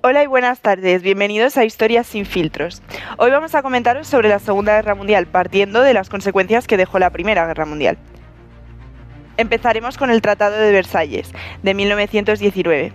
Hola y buenas tardes, bienvenidos a Historias sin filtros. Hoy vamos a comentaros sobre la Segunda Guerra Mundial, partiendo de las consecuencias que dejó la Primera Guerra Mundial. Empezaremos con el Tratado de Versalles, de 1919,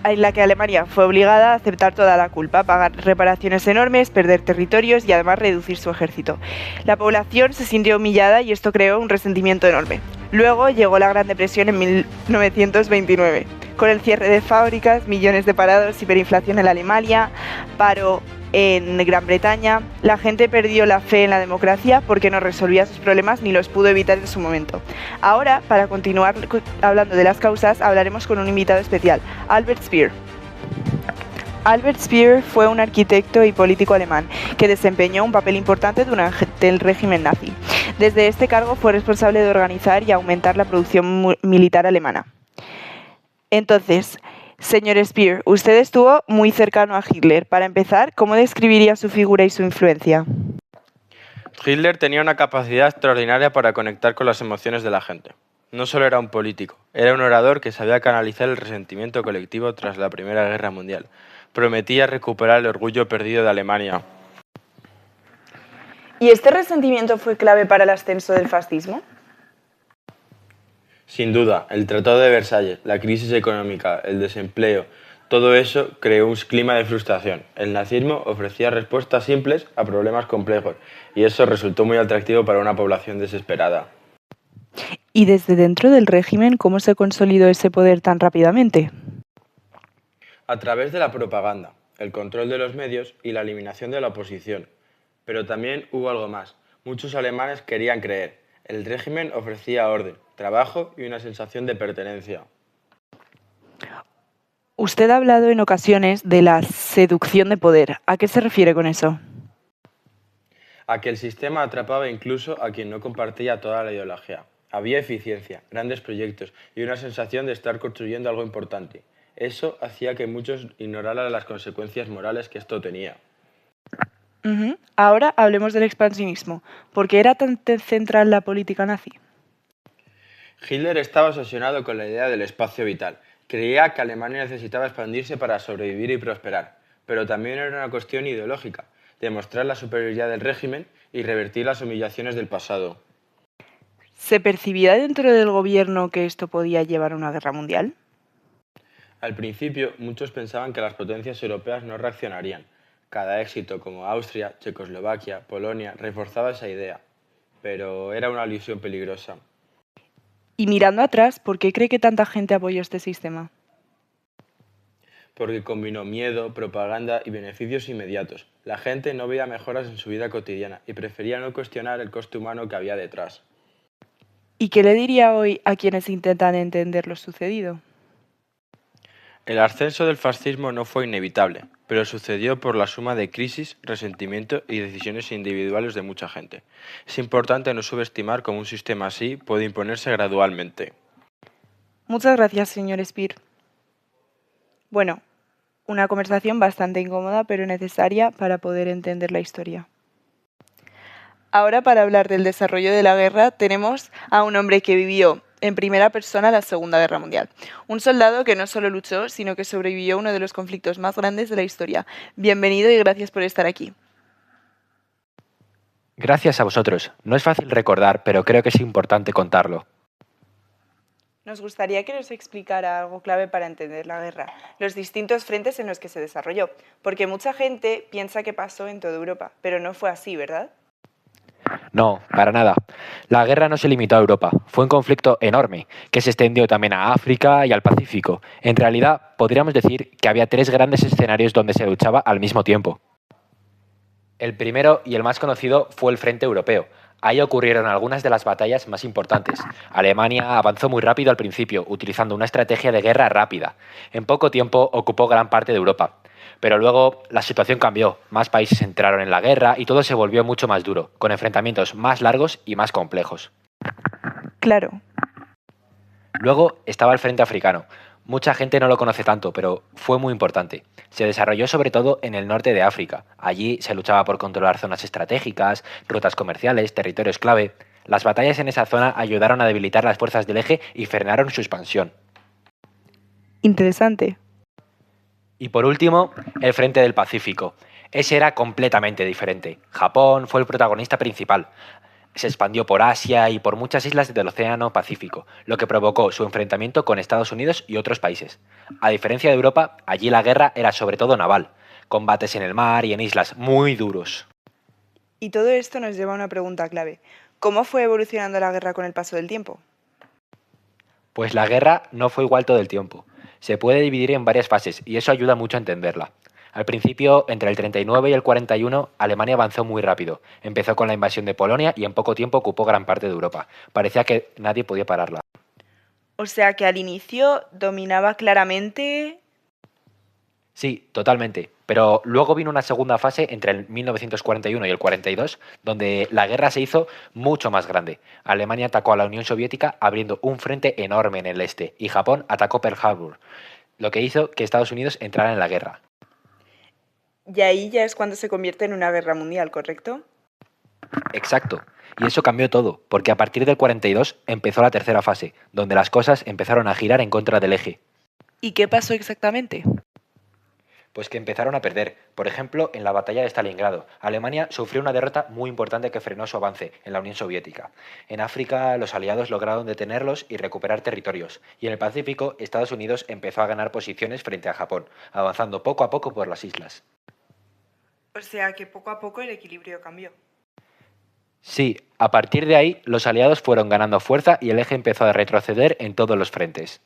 en la que Alemania fue obligada a aceptar toda la culpa, pagar reparaciones enormes, perder territorios y además reducir su ejército. La población se sintió humillada y esto creó un resentimiento enorme. Luego llegó la Gran Depresión en 1929. Con el cierre de fábricas, millones de parados, hiperinflación en Alemania, paro en Gran Bretaña, la gente perdió la fe en la democracia porque no resolvía sus problemas ni los pudo evitar en su momento. Ahora, para continuar hablando de las causas, hablaremos con un invitado especial, Albert Speer. Albert Speer fue un arquitecto y político alemán que desempeñó un papel importante durante el régimen nazi. Desde este cargo fue responsable de organizar y aumentar la producción militar alemana. Entonces, señor Speer, usted estuvo muy cercano a Hitler. Para empezar, ¿cómo describiría su figura y su influencia? Hitler tenía una capacidad extraordinaria para conectar con las emociones de la gente. No solo era un político, era un orador que sabía canalizar el resentimiento colectivo tras la Primera Guerra Mundial. Prometía recuperar el orgullo perdido de Alemania. ¿Y este resentimiento fue clave para el ascenso del fascismo? Sin duda, el Tratado de Versalles, la crisis económica, el desempleo, todo eso creó un clima de frustración. El nazismo ofrecía respuestas simples a problemas complejos y eso resultó muy atractivo para una población desesperada. ¿Y desde dentro del régimen cómo se consolidó ese poder tan rápidamente? A través de la propaganda, el control de los medios y la eliminación de la oposición. Pero también hubo algo más. Muchos alemanes querían creer. El régimen ofrecía orden, trabajo y una sensación de pertenencia. Usted ha hablado en ocasiones de la seducción de poder. ¿A qué se refiere con eso? A que el sistema atrapaba incluso a quien no compartía toda la ideología. Había eficiencia, grandes proyectos y una sensación de estar construyendo algo importante. Eso hacía que muchos ignoraran las consecuencias morales que esto tenía. Ahora hablemos del expansionismo. ¿Por qué era tan central la política nazi? Hitler estaba obsesionado con la idea del espacio vital. Creía que Alemania necesitaba expandirse para sobrevivir y prosperar, pero también era una cuestión ideológica, demostrar la superioridad del régimen y revertir las humillaciones del pasado. ¿Se percibía dentro del gobierno que esto podía llevar a una guerra mundial? Al principio, muchos pensaban que las potencias europeas no reaccionarían. Cada éxito como Austria, Checoslovaquia, Polonia reforzaba esa idea, pero era una ilusión peligrosa. Y mirando atrás, ¿por qué cree que tanta gente apoyó este sistema? Porque combinó miedo, propaganda y beneficios inmediatos. La gente no veía mejoras en su vida cotidiana y prefería no cuestionar el coste humano que había detrás. ¿Y qué le diría hoy a quienes intentan entender lo sucedido? El ascenso del fascismo no fue inevitable, pero sucedió por la suma de crisis, resentimiento y decisiones individuales de mucha gente. Es importante no subestimar cómo un sistema así puede imponerse gradualmente. Muchas gracias, señor Speer. Bueno, una conversación bastante incómoda pero necesaria para poder entender la historia. Ahora, para hablar del desarrollo de la guerra, tenemos a un hombre que vivió en primera persona la Segunda Guerra Mundial. Un soldado que no solo luchó, sino que sobrevivió a uno de los conflictos más grandes de la historia. Bienvenido y gracias por estar aquí. Gracias a vosotros. No es fácil recordar, pero creo que es importante contarlo. Nos gustaría que nos explicara algo clave para entender la guerra, los distintos frentes en los que se desarrolló, porque mucha gente piensa que pasó en toda Europa, pero no fue así, ¿verdad? No, para nada. La guerra no se limitó a Europa. Fue un conflicto enorme, que se extendió también a África y al Pacífico. En realidad, podríamos decir que había 3 grandes escenarios donde se luchaba al mismo tiempo. El primero y el más conocido fue el Frente Europeo. Ahí ocurrieron algunas de las batallas más importantes. Alemania avanzó muy rápido al principio, utilizando una estrategia de guerra rápida. En poco tiempo ocupó gran parte de Europa. Pero luego la situación cambió, más países entraron en la guerra y todo se volvió mucho más duro, con enfrentamientos más largos y más complejos. Claro. Luego estaba el Frente Africano. Mucha gente no lo conoce tanto, pero fue muy importante. Se desarrolló sobre todo en el norte de África. Allí se luchaba por controlar zonas estratégicas, rutas comerciales, territorios clave. Las batallas en esa zona ayudaron a debilitar las fuerzas del eje y frenaron su expansión. Interesante. Y por último, el Frente del Pacífico. Ese era completamente diferente. Japón fue el protagonista principal. Se expandió por Asia y por muchas islas del Océano Pacífico, lo que provocó su enfrentamiento con Estados Unidos y otros países. A diferencia de Europa, allí la guerra era sobre todo naval, combates en el mar y en islas muy duros. Y todo esto nos lleva a una pregunta clave. ¿Cómo fue evolucionando la guerra con el paso del tiempo? Pues la guerra no fue igual todo el tiempo. Se puede dividir en varias fases y eso ayuda mucho a entenderla. Al principio, entre el 39 y el 41, Alemania avanzó muy rápido. Empezó con la invasión de Polonia y en poco tiempo ocupó gran parte de Europa. Parecía que nadie podía pararla. O sea que al inicio dominaba claramente... Sí, totalmente. Pero luego vino una segunda fase entre el 1941 y el 42, donde la guerra se hizo mucho más grande. Alemania atacó a la Unión Soviética abriendo un frente enorme en el este y Japón atacó Pearl Harbor, lo que hizo que Estados Unidos entrara en la guerra. Y ahí ya es cuando se convierte en una guerra mundial, ¿correcto? Exacto. Y eso cambió todo, porque a partir del 42 empezó la tercera fase, donde las cosas empezaron a girar en contra del eje. ¿Y qué pasó exactamente? Pues que empezaron a perder. Por ejemplo, en la batalla de Stalingrado, Alemania sufrió una derrota muy importante que frenó su avance en la Unión Soviética. En África, los aliados lograron detenerlos y recuperar territorios. Y en el Pacífico, Estados Unidos empezó a ganar posiciones frente a Japón, avanzando poco a poco por las islas. O sea que poco a poco el equilibrio cambió. Sí, a partir de ahí, los aliados fueron ganando fuerza y el eje empezó a retroceder en todos los frentes.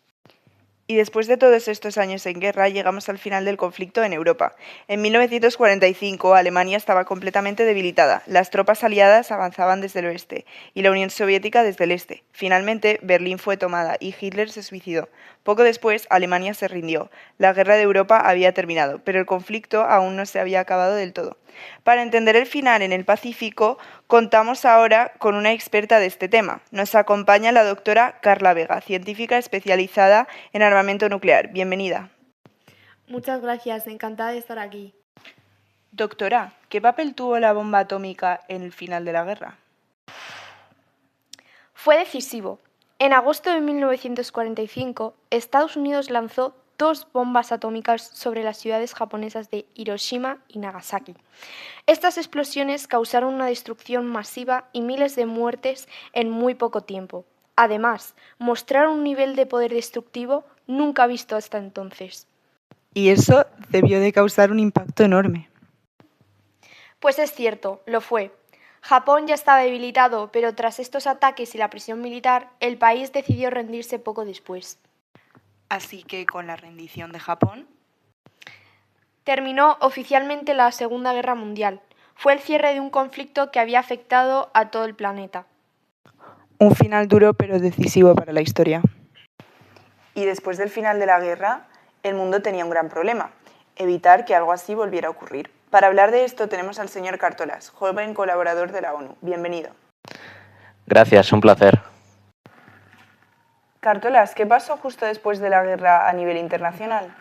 Y después de todos estos años en guerra, llegamos al final del conflicto en Europa. En 1945, Alemania estaba completamente debilitada. Las tropas aliadas avanzaban desde el oeste y la Unión Soviética desde el este. Finalmente, Berlín fue tomada y Hitler se suicidó. Poco después, Alemania se rindió. La guerra de Europa había terminado, pero el conflicto aún no se había acabado del todo. Para entender el final en el Pacífico, contamos ahora con una experta de este tema. Nos acompaña la doctora Carla Vega, científica especializada en armamento nuclear. Bienvenida. Muchas gracias, encantada de estar aquí. Doctora, ¿qué papel tuvo la bomba atómica en el final de la guerra? Fue decisivo. En agosto de 1945, Estados Unidos lanzó 2 bombas atómicas sobre las ciudades japonesas de Hiroshima y Nagasaki. Estas explosiones causaron una destrucción masiva y miles de muertes en muy poco tiempo. Además, mostraron un nivel de poder destructivo nunca visto hasta entonces. Y eso debió de causar un impacto enorme. Pues es cierto, lo fue. Japón ya estaba debilitado, pero tras estos ataques y la presión militar, el país decidió rendirse poco después. Así que con la rendición de Japón, terminó oficialmente la Segunda Guerra Mundial. Fue el cierre de un conflicto que había afectado a todo el planeta. un final duro pero decisivo para la historia. Y después del final de la guerra, el mundo tenía un gran problema: evitar que algo así volviera a ocurrir. Para hablar de esto tenemos al señor Cártolas, joven colaborador de la ONU. Bienvenido. Gracias, un placer. Cártolas, ¿qué pasó justo después de la guerra a nivel internacional?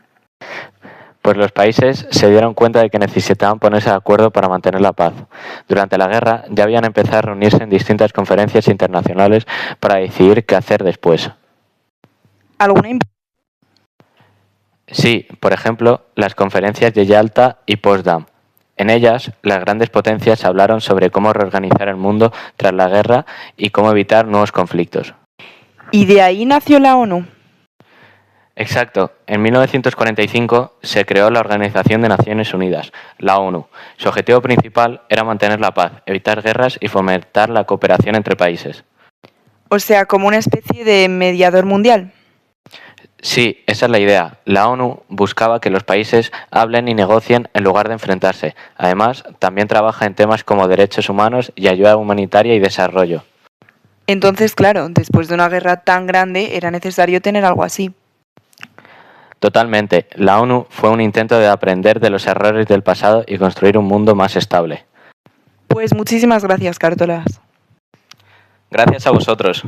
Pues los países se dieron cuenta de que necesitaban ponerse de acuerdo para mantener la paz. Durante la guerra ya habían empezado a reunirse en distintas conferencias internacionales para decidir qué hacer después. Sí, por ejemplo, las conferencias de Yalta y Potsdam. En ellas, las grandes potencias hablaron sobre cómo reorganizar el mundo tras la guerra y cómo evitar nuevos conflictos. ¿Y de ahí nació la ONU? Exacto. En 1945 se creó la Organización de Naciones Unidas, la ONU. Su objetivo principal era mantener la paz, evitar guerras y fomentar la cooperación entre países. O sea, como una especie de mediador mundial. Sí, esa es la idea. La ONU buscaba que los países hablen y negocien en lugar de enfrentarse. Además, también trabaja en temas como derechos humanos y ayuda humanitaria y desarrollo. Entonces, claro, después de una guerra tan grande era necesario tener algo así. Totalmente. La ONU fue un intento de aprender de los errores del pasado y construir un mundo más estable. Pues muchísimas gracias, Cártolas. Gracias a vosotros.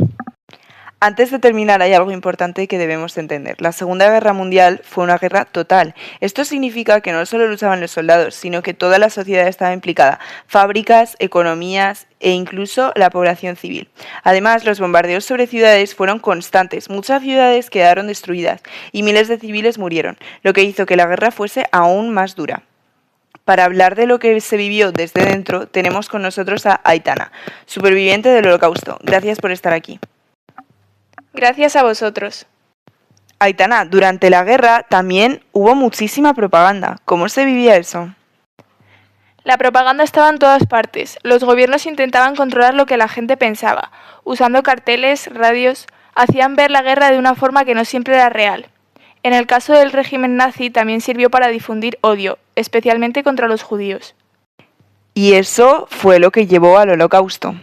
Antes de terminar, hay algo importante que debemos entender. La Segunda Guerra Mundial fue una guerra total. Esto significa que no solo luchaban los soldados, sino que toda la sociedad estaba implicada, fábricas, economías e incluso la población civil. Además, los bombardeos sobre ciudades fueron constantes. Muchas ciudades quedaron destruidas y miles de civiles murieron, lo que hizo que la guerra fuese aún más dura. Para hablar de lo que se vivió desde dentro, tenemos con nosotros a Aitana, superviviente del Holocausto. Gracias por estar aquí. Gracias a vosotros. Aitana, durante la guerra también hubo muchísima propaganda. ¿Cómo se vivía eso? La propaganda estaba en todas partes. Los gobiernos intentaban controlar lo que la gente pensaba. Usando carteles, radios, hacían ver la guerra de una forma que no siempre era real. En el caso del régimen nazi también sirvió para difundir odio, especialmente contra los judíos. Y eso fue lo que llevó al Holocausto.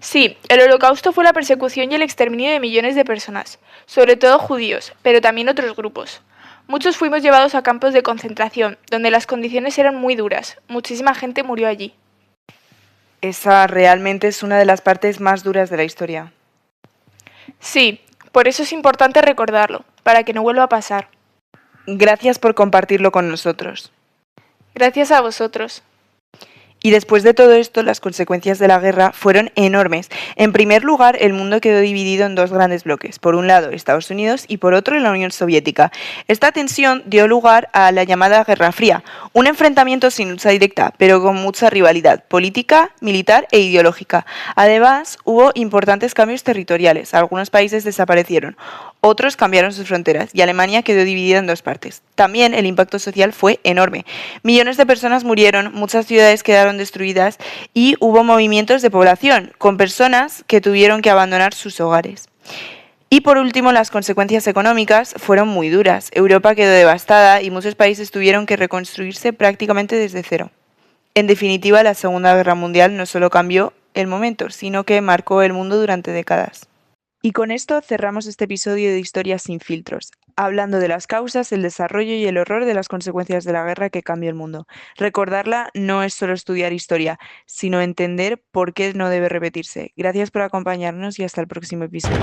Sí, el Holocausto fue la persecución y el exterminio de millones de personas, sobre todo judíos, pero también otros grupos. Muchos fuimos llevados a campos de concentración, donde las condiciones eran muy duras. Muchísima gente murió allí. Esa realmente es una de las partes más duras de la historia. Sí, por eso es importante recordarlo, para que no vuelva a pasar. Gracias por compartirlo con nosotros. Gracias a vosotros. Y después de todo esto, las consecuencias de la guerra fueron enormes. En primer lugar, el mundo quedó dividido en dos grandes bloques. Por un lado, Estados Unidos y por otro, la Unión Soviética. Esta tensión dio lugar a la llamada Guerra Fría, un enfrentamiento sin lucha directa, pero con mucha rivalidad política, militar e ideológica. Además, hubo importantes cambios territoriales. Algunos países desaparecieron, otros cambiaron sus fronteras y Alemania quedó dividida en dos partes. También el impacto social fue enorme. Millones de personas murieron, muchas ciudades quedaron destruidas y hubo movimientos de población, con personas que tuvieron que abandonar sus hogares. Y por último, las consecuencias económicas fueron muy duras. Europa quedó devastada y muchos países tuvieron que reconstruirse prácticamente desde cero. En definitiva, la Segunda Guerra Mundial no solo cambió el momento, sino que marcó el mundo durante décadas. Y con esto cerramos este episodio de Historias sin filtros, hablando de las causas, el desarrollo y el horror de las consecuencias de la guerra que cambió el mundo. Recordarla no es solo estudiar historia, sino entender por qué no debe repetirse. Gracias por acompañarnos y hasta el próximo episodio.